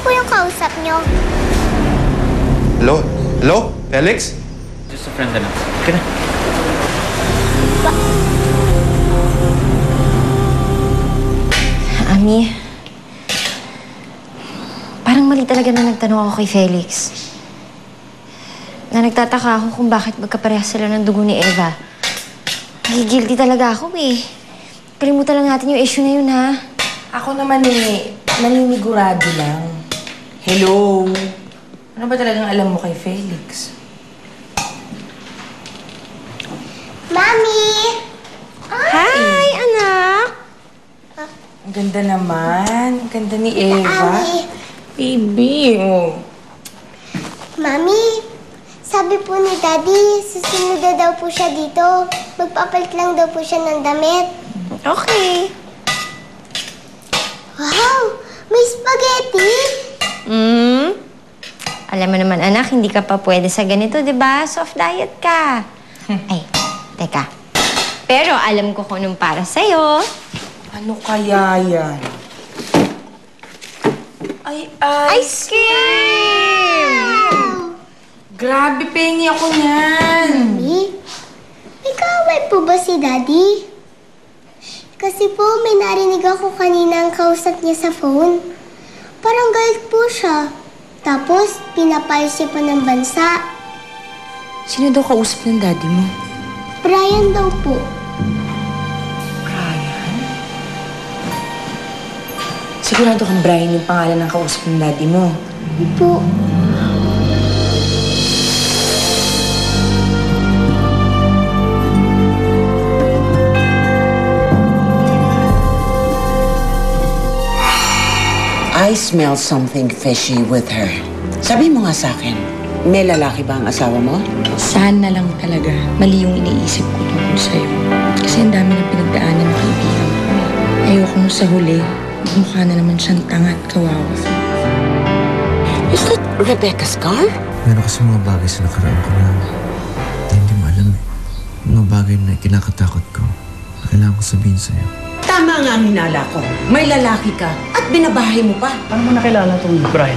po yung kausap nyo? Hello? Hello? Felix? Just a friend na lang. Okay na. Ami, parang mali talaga na nagtanong ako kay Felix. Na nagtataka ako kung bakit magkaparehas sila ng dugo ni Eva. Nagigilty talaga ako eh. Kalimutan lang natin yung issue na yun, ha? Ako naman naninigurado lang. Hello? Ano ba talagang alam mo kay Felix? Mami! Hi, anak! Ang ganda naman. Ang ganda ni Eva. Ami! Baby, oh. Mami, sabi po ni Daddy, susunod na daw po siya dito. Magpapalit lang daw po siya ng damit. Okay. Wow! May spaghetti! Alam mo naman, anak, hindi ka pa pwede sa ganito, di ba? Soft diet ka. Ay, teka. Pero alam ko kung anong para sa'yo. Ano kaya yan? Ay, Ice cream! Grabe, pengi ako niyan. Mami, may kaaway po ba si Daddy? Kasi po, may narinig ako kanina ang kausap niya sa phone. Parang galit po siya. Tapos, pinapayos siya pa ng bansa. Sino daw kausap ng daddy mo? Brian daw po. Brian? Sigurado kang Brian yung pangalan ng kausap ng daddy mo. Po. I smell something fishy with her. Sabi mo nga sa akin, may lalaki ba ang asawa mo? Sana lang talaga mali yung iniisip ko tungkol sa'yo. Kasi ang dami ng pinagdaanan ng kaibigan ko. Ayoko nung sa huli, mukha na naman siyang tanga at kawawa. Is that Rebecca's car? Meron kasi mga bagay sa nakaraan ko na hindi mo alam eh. Mga bagay na kinakatakot ko na kailangan ko sabihin sa'yo. Tama nga ang hinala ko. May lalaki ka at binabahay mo pa. Paano mo nakilala itong Brian?